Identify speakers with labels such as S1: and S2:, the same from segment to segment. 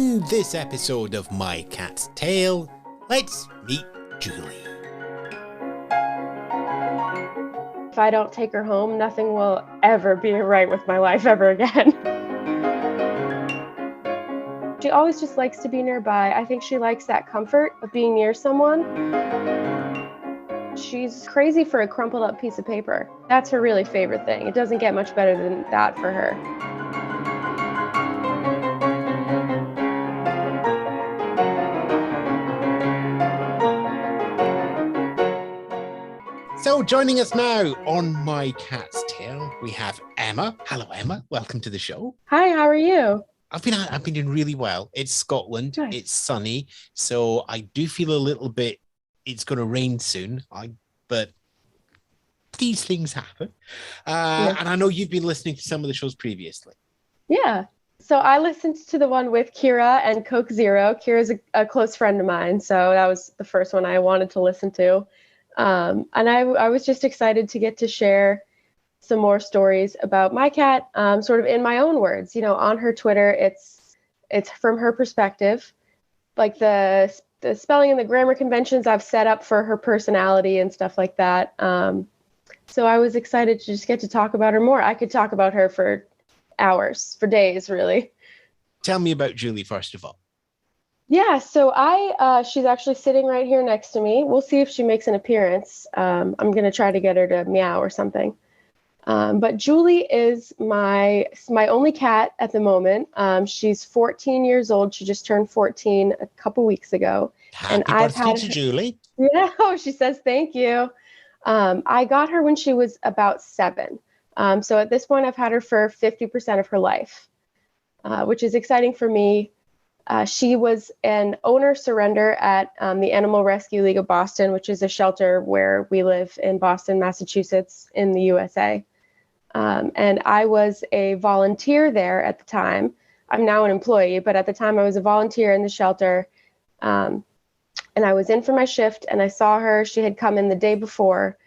S1: In this episode of My Cat's Tale, let's meet Julie.
S2: If I don't take her home, nothing will ever be right with my life ever again. She always just likes to be nearby. I think she likes that comfort of being near someone. She's crazy for a crumpled up piece of paper. That's her really favorite thing. It doesn't get much better than that for her.
S1: So joining us now on My Cat's Tale, we have Emma. Hello, Emma. Welcome to the show.
S2: Hi, how are you?
S1: I've been doing really well. It's Scotland.
S2: Nice.
S1: It's sunny, so I do feel a little bit. It's going to rain soon. But these things happen. And I know you've been listening to some of the shows previously.
S2: Yeah. So I listened to the one with Kira and Coke Zero. Kira's a close friend of mine, so that was the first one I wanted to listen to. And I was just excited to get to share some more stories about my cat, sort of in my own words. You know, on her Twitter, it's from her perspective, like the spelling and the grammar conventions I've set up for her personality and stuff like that. So I was excited to just get to talk about her more. I could talk about her for hours, for days, really.
S1: Tell me about Julie, first of all.
S2: Yeah, so she's actually sitting right here next to me. We'll see if she makes an appearance. I'm going to try to get her to meow or something. But Julie is my only cat at the moment. She's 14 years old. She just turned 14 a couple weeks ago.
S1: Happy birthday to Julie.
S2: Yeah, she says thank you. I got her when she was about 7. So at this point, I've had her for 50% of her life, which is exciting for me. She was an owner surrender at the Animal Rescue League of Boston, which is a shelter where we live in Boston, Massachusetts, in the USA. And I was a volunteer there at the time. I'm now an employee, but at the time I was a volunteer in the shelter. And I was in for my shift and I saw her. She had come in the day before.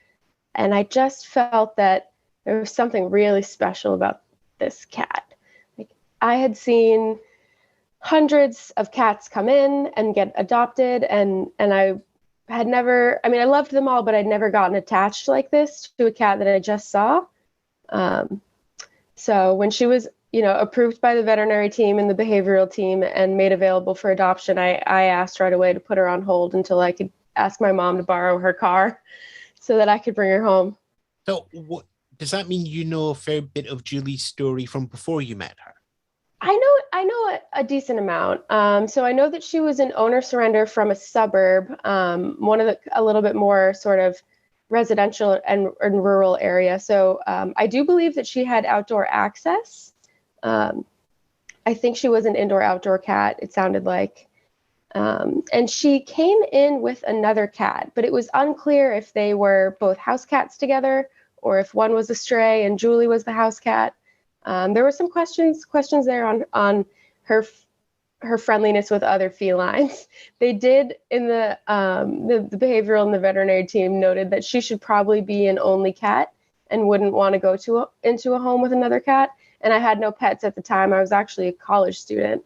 S2: And I just felt that there was something really special about this cat. Like, I had seen hundreds of cats come in and get adopted, and I had never, I loved them all, but I'd never gotten attached like this to a cat that I just saw. So when she was, approved by the veterinary team and the behavioral team and made available for adoption, I asked right away to put her on hold until I could ask my mom to borrow her car so that I could bring her home.
S1: So what does that mean? You know a fair bit of Julie's story from before you met her?
S2: I know a decent amount. So I know that she was an owner surrender from a suburb, a little bit more sort of residential and rural area. So I do believe that she had outdoor access. I think she was an indoor-outdoor cat, it sounded like. And she came in with another cat, but it was unclear if they were both house cats together or if one was a stray and Julie was the house cat. There were some questions there on her friendliness with other felines. They did in the behavioral and the veterinary team noted that she should probably be an only cat and wouldn't want to go into a home with another cat. And I had no pets at the time. I was actually a college student.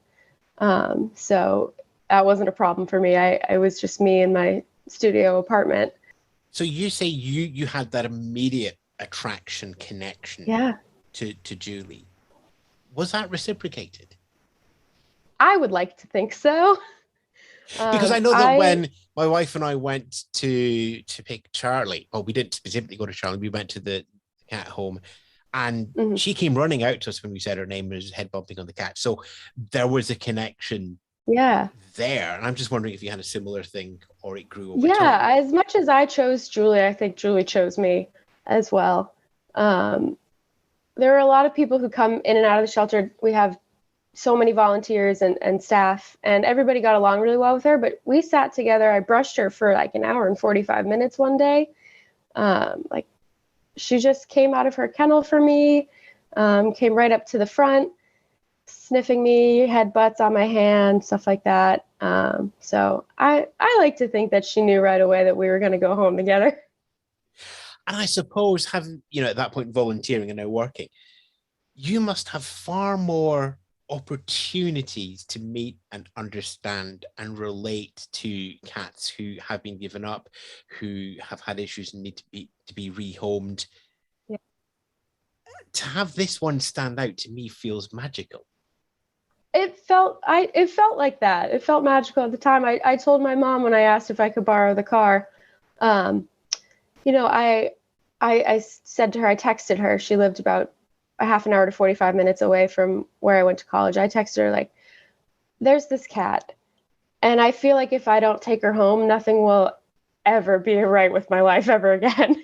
S2: So that wasn't a problem for me. I was just me in my studio apartment.
S1: So you say you had that immediate attraction connection.
S2: Yeah.
S1: To Julie. Was that reciprocated?
S2: I would like to think so.
S1: Because I know that when my wife and I went to pick Charlie, we didn't specifically go to Charlie, we went to the cat home, and she came running out to us when we said her name and was head bumping on the cat. So there was a connection there. And I'm just wondering if you had a similar thing or it grew over time.
S2: Yeah, as much as I chose Julie, I think Julie chose me as well. There are a lot of people who come in and out of the shelter. We have so many volunteers and staff, and everybody got along really well with her, but we sat together. I brushed her for like an hour and 45 minutes one day. She just came out of her kennel for me, came right up to the front, sniffing me, had butts on my hand, stuff like that. So I like to think that she knew right away that we were going to go home together.
S1: And I suppose having, at that point volunteering and now working, you must have far more opportunities to meet and understand and relate to cats who have been given up, who have had issues and need to be rehomed.
S2: Yeah.
S1: To have this one stand out to me feels magical.
S2: It felt like that. It felt magical at the time. I told my mom when I asked if I could borrow the car, you know, I said to her, I texted her, she lived about a half an hour to 45 minutes away from where I went to college. I texted her like, there's this cat. And I feel like if I don't take her home, nothing will ever be right with my life ever again.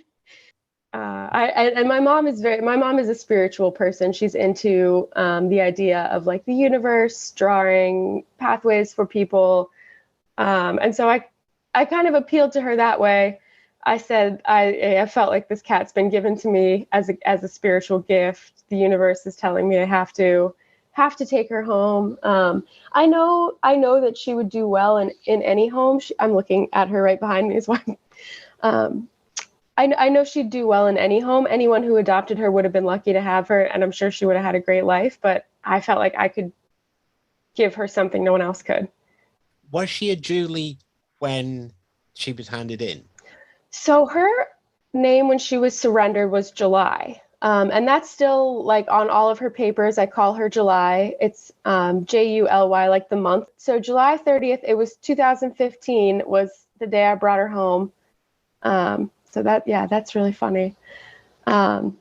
S2: And my mom is a spiritual person. She's into the idea of like the universe, drawing pathways for people. And so I kind of appealed to her that way. I said, I felt like this cat's been given to me as a spiritual gift. The universe is telling me I have to take her home. I know that she would do well in any home. I'm looking at her right behind me as well. I know she'd do well in any home. Anyone who adopted her would have been lucky to have her, and I'm sure she would have had a great life, but I felt like I could give her something no one else could.
S1: Was she a Julie when she was handed in?
S2: So her name when she was surrendered was July. And that's still like on all of her papers. I call her July. It's July, like the month. So July 30th, it was 2015 was the day I brought her home. So that's really funny. But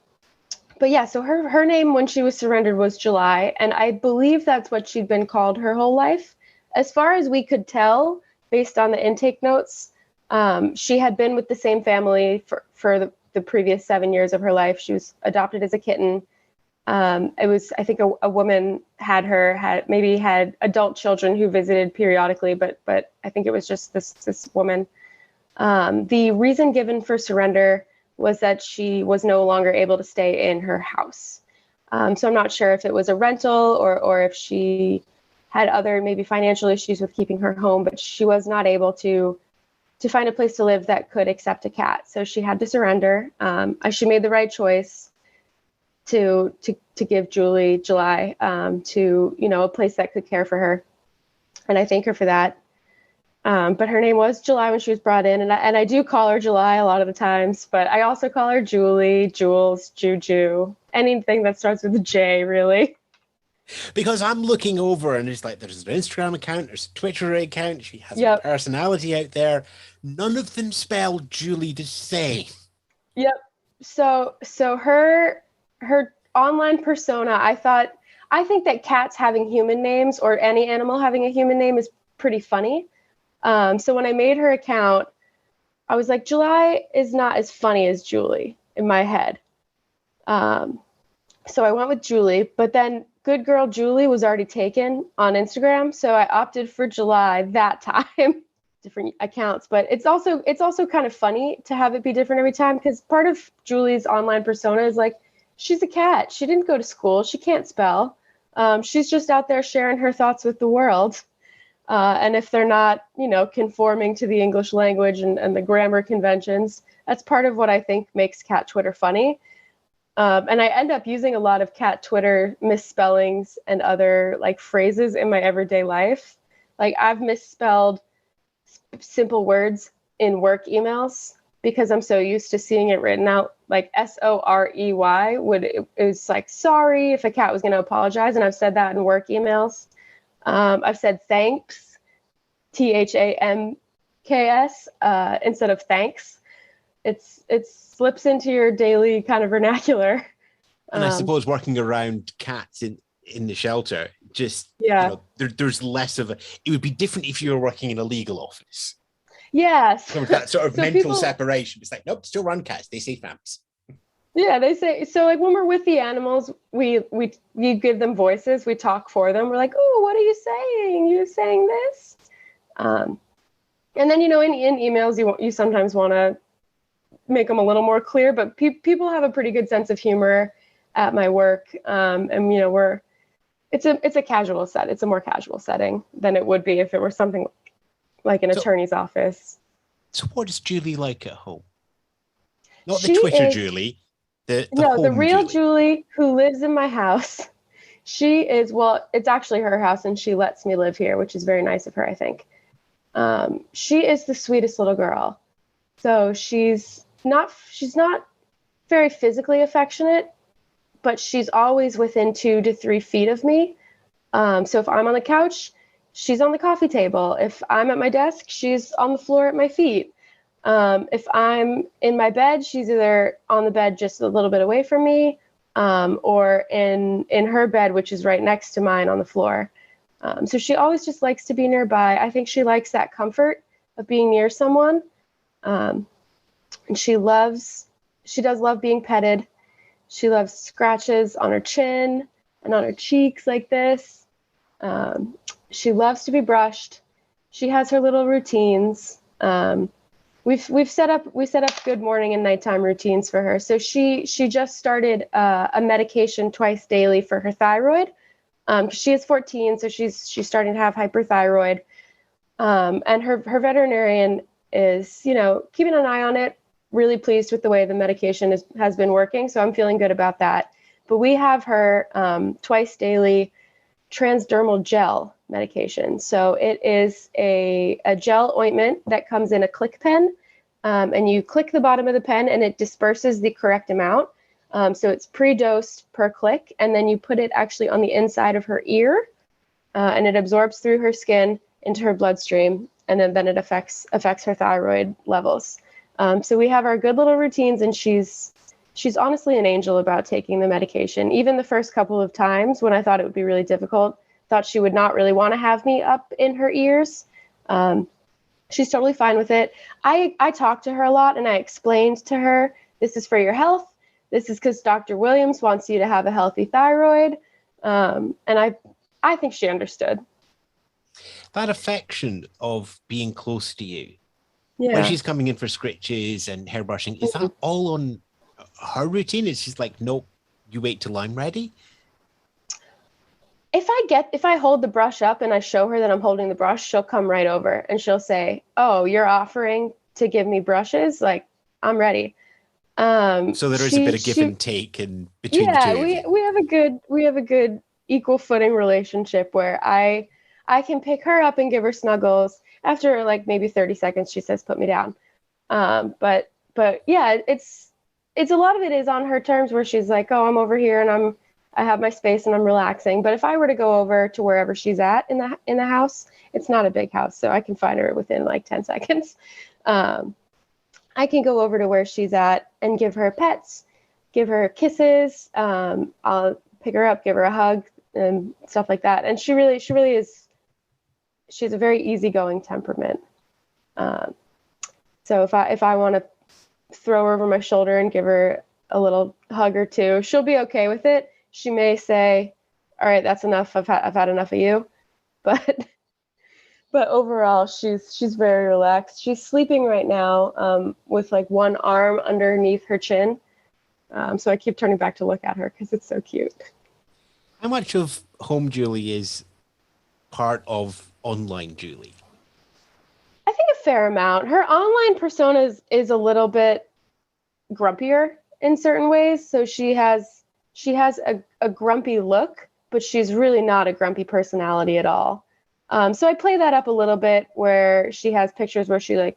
S2: yeah, so her name when she was surrendered was July. And I believe that's what she'd been called her whole life. As far as we could tell, based on the intake notes, she had been with the same family for the previous 7 years of her life. She was adopted as a kitten. It was, I think a woman had adult children who visited periodically, but I think it was just this woman. The reason given for surrender was that she was no longer able to stay in her house. So I'm not sure if it was a rental or if she had other maybe financial issues with keeping her home, but she was not able to find a place to live that could accept a cat. So she had to surrender. She made the right choice to give July to, you know, a place that could care for her. And I thank her for that. But her name was July when she was brought in, and I do call her July a lot of the times, but I also call her Julie, Jules, Juju, anything that starts with a J, really.
S1: Because I'm looking over and it's like there's an Instagram account, there's a Twitter account, she has a personality out there. None of them spell Julie the same.
S2: Yep. So her online persona, I think that cats having human names or any animal having a human name is pretty funny. So when I made her account, I was like, July is not as funny as Julie in my head. So I went with Julie, but then Good Girl Julie was already taken on Instagram. So I opted for July that time, different accounts, but it's also kind of funny to have it be different every time. Because part of Julie's online persona is like, she's a cat. She didn't go to school. She can't spell. She's just out there sharing her thoughts with the world. And if they're not, you know, conforming to the English language and the grammar conventions, that's part of what I think makes cat Twitter funny. And I end up using a lot of cat Twitter misspellings and other like phrases in my everyday life. Like I've misspelled simple words in work emails because I'm so used to seeing it written out like SOREY. It was like sorry if a cat was going to apologize. And I've said that in work emails. I've said thanks, THAMKS, instead of thanks. It slips into your daily kind of vernacular.
S1: And I suppose working around cats in the shelter, just,
S2: yeah,
S1: you know, there's less of it would be different if you were working in a legal office.
S2: Yes.
S1: So that sort of mental separation. It's like, nope, still run cats. They say families.
S2: Yeah, they say, so like when we're with the animals, we give them voices, we talk for them. We're like, oh, what are you saying? You're saying this? And then, you know, in emails, you sometimes want to make them a little more clear, but people have a pretty good sense of humor at my work. And, you know, it's a casual set. It's a more casual setting than it would be if it were something like an attorney's office.
S1: So what is Julie like at home? Not the Twitter Julie. The
S2: real Julie who lives in my house She is, well, it's actually her house and she lets me live here, which is very nice of her, I think. She is the sweetest little girl. So she's not very physically affectionate, but she's always within 2 to 3 feet of me. So if I'm on the couch, she's on the coffee table. If I'm at my desk, she's on the floor at my feet. If I'm in my bed, she's either on the bed just a little bit away from me, or in her bed, which is right next to mine on the floor. So she always just likes to be nearby. I think she likes that comfort of being near someone. And she does love being petted. She loves scratches on her chin and on her cheeks like this. She loves to be brushed. She has her little routines. We set up good morning and nighttime routines for her. So she just started a medication twice daily for her thyroid. She is 14, so she's starting to have hyperthyroid. And her veterinarian is, keeping an eye on it, really pleased with the way the medication has been working. So I'm feeling good about that. But we have her twice daily transdermal gel medication. So it is a gel ointment that comes in a click pen, and you click the bottom of the pen and it disperses the correct amount. So it's pre-dosed per click, and then you put it actually on the inside of her ear, and it absorbs through her skin into her bloodstream, and then it affects her thyroid levels. So we have our good little routines, and she's honestly an angel about taking the medication. Even the first couple of times when I thought it would be really difficult, thought she would not really want to have me up in her ears. She's totally fine with it. I talked to her a lot, and I explained to her, this is for your health. This is because Dr. Williams wants you to have a healthy thyroid. And I think she understood.
S1: That affection of being close to you,
S2: yeah.
S1: when she's coming in for scritches and hair brushing, is that all on her routine? It's just like, nope, you wait till I'm ready?
S2: If I hold the brush up and I show her that I'm holding the brush, she'll come right over and she'll say, oh, you're offering to give me brushes? Like, I'm ready.
S1: So there is a bit of give and take in between the two of you.
S2: we have a good equal footing relationship where I can pick her up and give her snuggles. After like maybe 30 seconds, she says, put me down. But yeah, it's a lot of it is on her terms, where she's like, oh, I'm over here and I have my space and I'm relaxing. But if I were to go over to wherever she's at in the house, it's not a big house, so I can find her within like 10 seconds. I can go over to where she's at and give her pets, give her kisses. I'll pick her up, give her a hug and stuff like that. And she really is, she's a very easygoing temperament. So if I want to throw her over my shoulder and give her a little hug or two, she'll be okay with it. She may say, all right, that's enough. I've had enough of you. But overall, she's very relaxed. She's sleeping right now with like one arm underneath her chin. So I keep turning back to look at her because it's so cute.
S1: How much of home Julie is part of online Julie?
S2: I think a fair amount. Her online persona is a little bit grumpier in certain ways. So she has a grumpy look, but she's really not a grumpy personality at all. So I play that up a little bit, where she has pictures where she like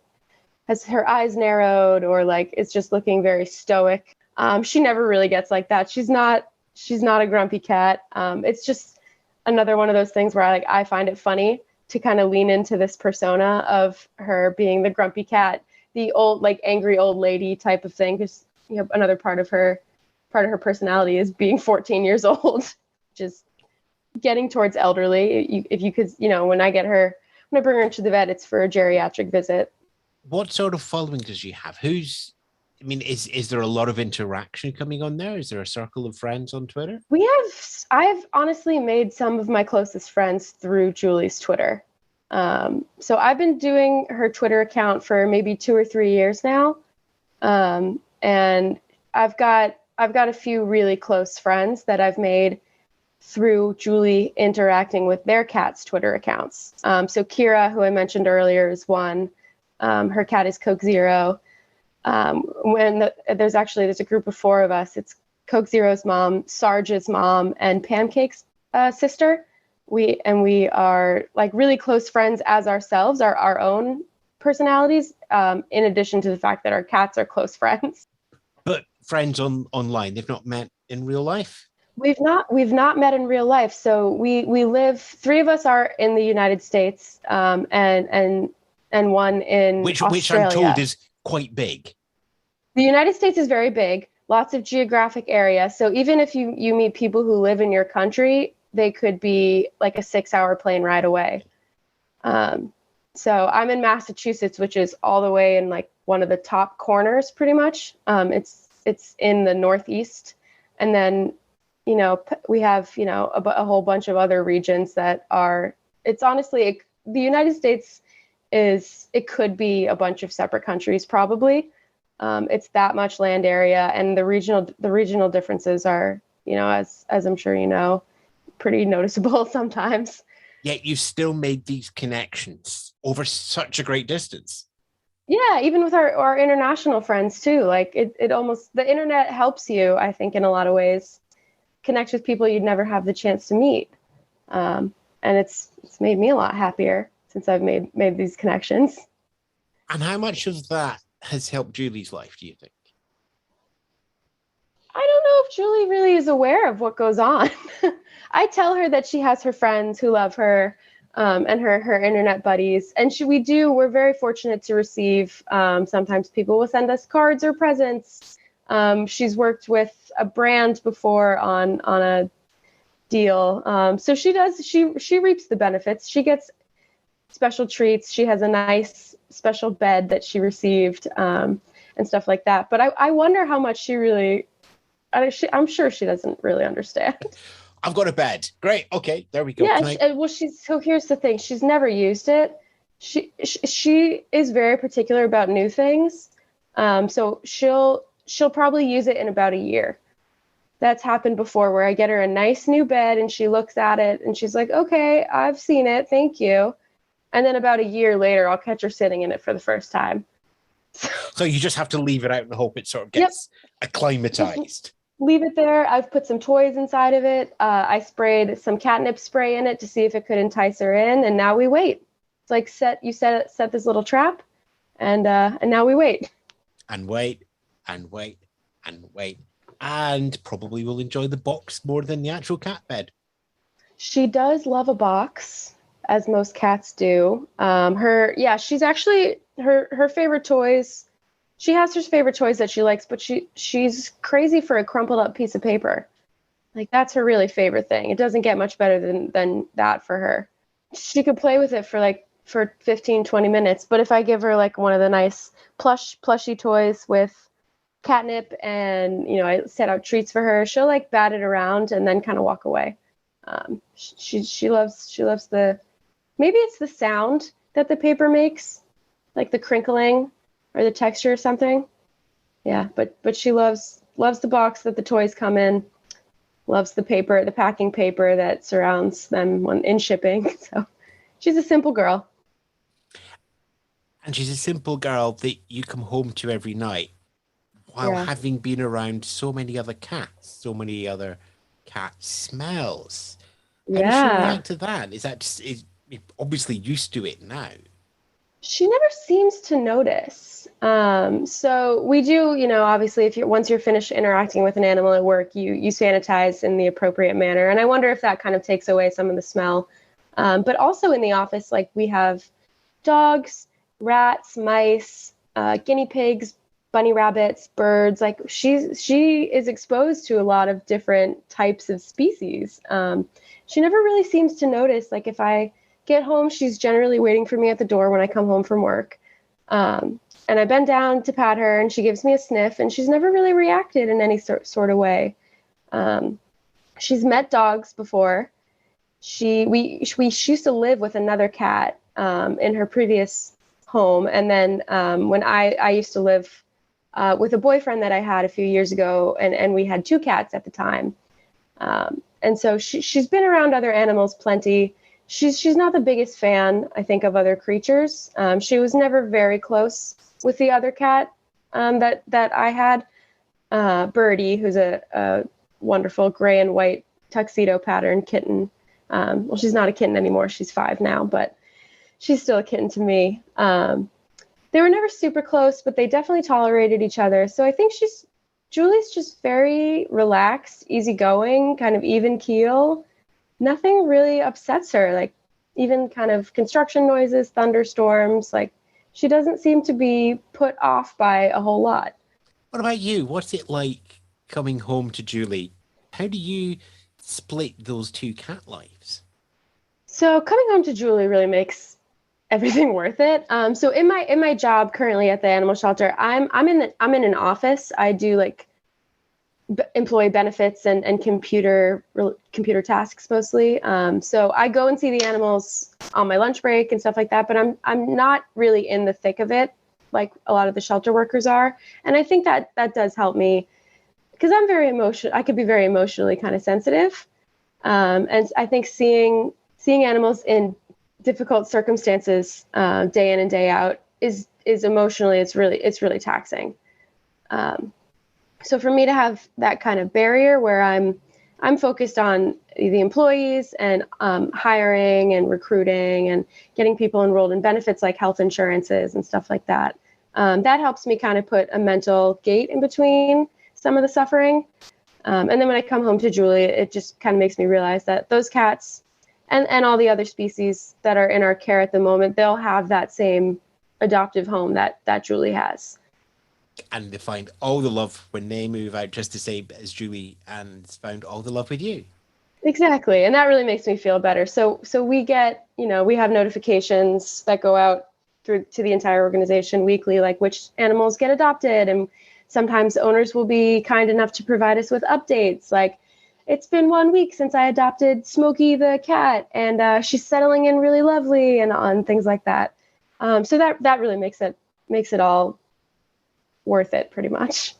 S2: has her eyes narrowed, or like it's just looking very stoic. She never really gets like that. She's not a grumpy cat. It's just another one of those things where I find it funny to kind of lean into this persona of her being the grumpy cat, the old, like angry old lady type of thing. Because another part of her personality is being 14 years old, just getting towards elderly. If you could, when I bring her into the vet, it's for a geriatric visit.
S1: What sort of following does she have? Is there a lot of interaction coming on there? Is there a circle of friends on Twitter? I've
S2: honestly made some of my closest friends through Julie's Twitter. So I've been doing her Twitter account for maybe 2 or 3 years now. And I've got a few really close friends that I've made through Julie interacting with their cat's Twitter accounts. So Kira, who I mentioned earlier, is one. Her cat is Coke Zero. There's a group of 4 of us. It's Coke Zero's mom, Sarge's mom, and Pancake's sister. We are like really close friends as ourselves, our own personalities, in addition to the fact that our cats are close friends.
S1: But friends online, they've not met in real life?
S2: We've not met in real life. So we live, three of us are in the United States, and one in Australia.
S1: Which I'm told is quite big.
S2: The United States is very big, lots of geographic area. So even if you meet people who live in your country, they could be like a 6-hour plane ride away. So I'm in Massachusetts, which is all the way in like one of the top corners, pretty much. It's in the Northeast. And then, we have, a whole bunch of other regions that are, it's honestly, the United States it could be a bunch of separate countries, probably. It's that much land area, and the regional differences are, as I'm sure you know, pretty noticeable sometimes.
S1: Yet you still made these connections over such a great distance.
S2: Yeah, even with our international friends too. Like it almost, the internet helps you, I think, in a lot of ways, connect with people you'd never have the chance to meet. And it's made me a lot happier since I've made these connections.
S1: And how much of that has helped Julie's life, do you think?
S2: I don't know if Julie really is aware of what goes on. I tell her that she has her friends who love her, and her internet buddies. And we're very fortunate to receive, sometimes people will send us cards or presents. She's worked with a brand before on a deal. So she reaps the benefits. She gets special treats. She has a nice special bed that she received, and stuff like that. But I wonder how much she really, I'm sure she doesn't really understand.
S1: I've got a bed. Great. Okay, there we go.
S2: Yeah. So here's the thing. She's never used it. She is very particular about new things. So she'll probably use it in about a year. That's happened before, where I get her a nice new bed and she looks at it and she's like, okay, I've seen it. Thank you. And then about a year later, I'll catch her sitting in it for the first time.
S1: So you just have to leave it out and hope it sort of gets acclimatized.
S2: Leave it there. I've put some toys inside of it. I sprayed some catnip spray in it to see if it could entice her in, and now we wait. It's like set this little trap, and now we wait.
S1: And wait, and wait, and wait, and probably will enjoy the box more than the actual cat bed.
S2: She does love a box, as most cats do. She's actually her favorite toys. She has her favorite toys that she likes, but she's crazy for a crumpled up piece of paper. Like, that's her really favorite thing. It doesn't get much better than that for her. She could play with it for 15, 20 minutes. But if I give her like one of the nice plushy toys with catnip and, I set out treats for her, she'll like bat it around and then kind of walk away. She loves maybe it's the sound that the paper makes, like the crinkling or the texture or something. Yeah, but she loves the box that the toys come in, loves the paper, the packing paper that surrounds them in shipping. So she's a simple girl.
S1: And she's a simple girl that you come home to every night while having been around so many other cats, so many other cat smells. How does she react to that? Is that just obviously used to it now?
S2: She never seems to notice. So we do, obviously, once you're finished interacting with an animal at work, you sanitize in the appropriate manner. And I wonder if that kind of takes away some of the smell. But also in the office, like, we have dogs, rats, mice, guinea pigs, bunny rabbits, birds. Like, she is exposed to a lot of different types of species. She never really seems to notice. Like, if I get home, she's generally waiting for me at the door when I come home from work. And I bend down to pat her and she gives me a sniff, and she's never really reacted in any sort of way. She's met dogs before. We used to live with another cat in her previous home. And then when I used to live with a boyfriend that I had a few years ago, and we had 2 cats at the time. And so she's been around other animals plenty. She's not the biggest fan, I think, of other creatures. She was never very close with the other cat that I had, Birdie, who's a wonderful gray and white tuxedo pattern kitten. Well, she's not a kitten anymore. She's 5 now, but she's still a kitten to me. They were never super close, but they definitely tolerated each other. So I think Julie's just very relaxed, easygoing, kind of even keel. Nothing really upsets her, like even kind of construction noises, thunderstorms, like she doesn't seem to be put off by a whole lot.
S1: What about you? What's it like coming home to Julie? How do you split those two cat lives?
S2: So coming home to Julie really makes everything worth it. So in my job currently at the animal shelter, I'm in an office. I do like employee benefits and computer tasks mostly. So I go and see the animals on my lunch break and stuff like that. But I'm not really in the thick of it like a lot of the shelter workers are. And I think that does help me because I'm very emotional. I could be very emotionally kind of sensitive. And I think seeing animals in difficult circumstances day in and day out is emotionally it's really taxing. So for me to have that kind of barrier where I'm focused on the employees and hiring and recruiting and getting people enrolled in benefits like health insurances and stuff like that, that helps me kind of put a mental gate in between some of the suffering. And then when I come home to Julie, it just kind of makes me realize that those cats and all the other species that are in our care at the moment, they'll have that same adoptive home that Julie has.
S1: And they find all the love when they move out, just the same as Julie and found all the love with you.
S2: Exactly. And that really makes me feel better. So we get, we have notifications that go out through to the entire organization weekly, like which animals get adopted. And sometimes owners will be kind enough to provide us with updates. Like, it's been 1 week since I adopted Smokey the cat, and she's settling in really lovely, and things like that. So that really makes it all worth it, pretty much.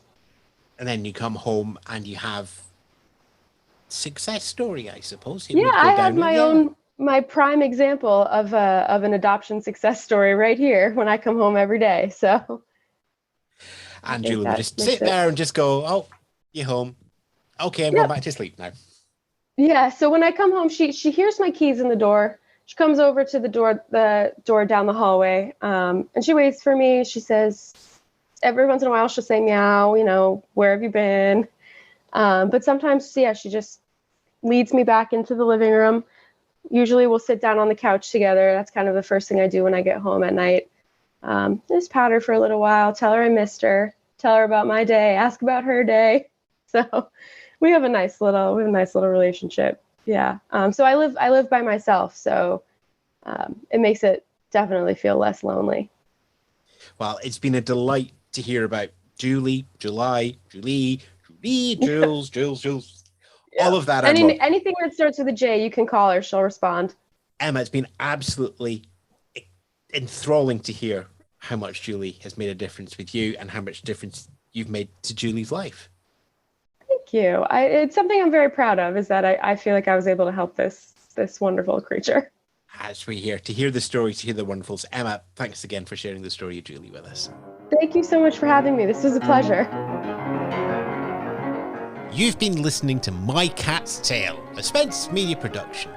S1: And then you come home and you have success story, I suppose.
S2: Yeah, I have my prime example of an adoption success story right here when I come home every day. So,
S1: and Julie would just sit there and just go, "Oh, you're home. Okay, I'm going back to sleep now."
S2: Yeah. So when I come home, she hears my keys in the door. She comes over to the door down the hallway, and she waits for me. She says, every once in a while, she'll say, "Meow, where have you been?" But sometimes, she just leads me back into the living room. Usually we'll sit down on the couch together. That's kind of the first thing I do when I get home at night. Just pat her for a little while, tell her I missed her, tell her about my day, ask about her day. So we have a nice little relationship. Yeah. So I live by myself. So it makes it definitely feel less lonely.
S1: Well, it's been a delight to hear about Julie, July, Julie, Jules, Jules. Yeah. All of that.
S2: Anything that starts with a J, you can call her. She'll respond.
S1: Emma, it's been absolutely enthralling to hear how much Julie has made a difference with you and how much difference you've made to Julie's life.
S2: Thank you. It's something I'm very proud of, is that I feel like I was able to help this wonderful creature.
S1: As we hear, to hear the stories, to hear the wonderfuls. Emma, thanks again for sharing the story of Julie with us.
S2: Thank you so much for having me. This was a pleasure.
S1: You've been listening to My Cat's Tale, a Spence Media production.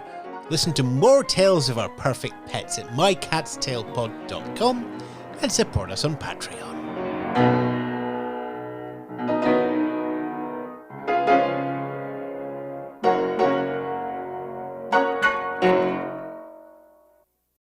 S1: Listen to more tales of our perfect pets at mycatstalepod.com and support us on Patreon.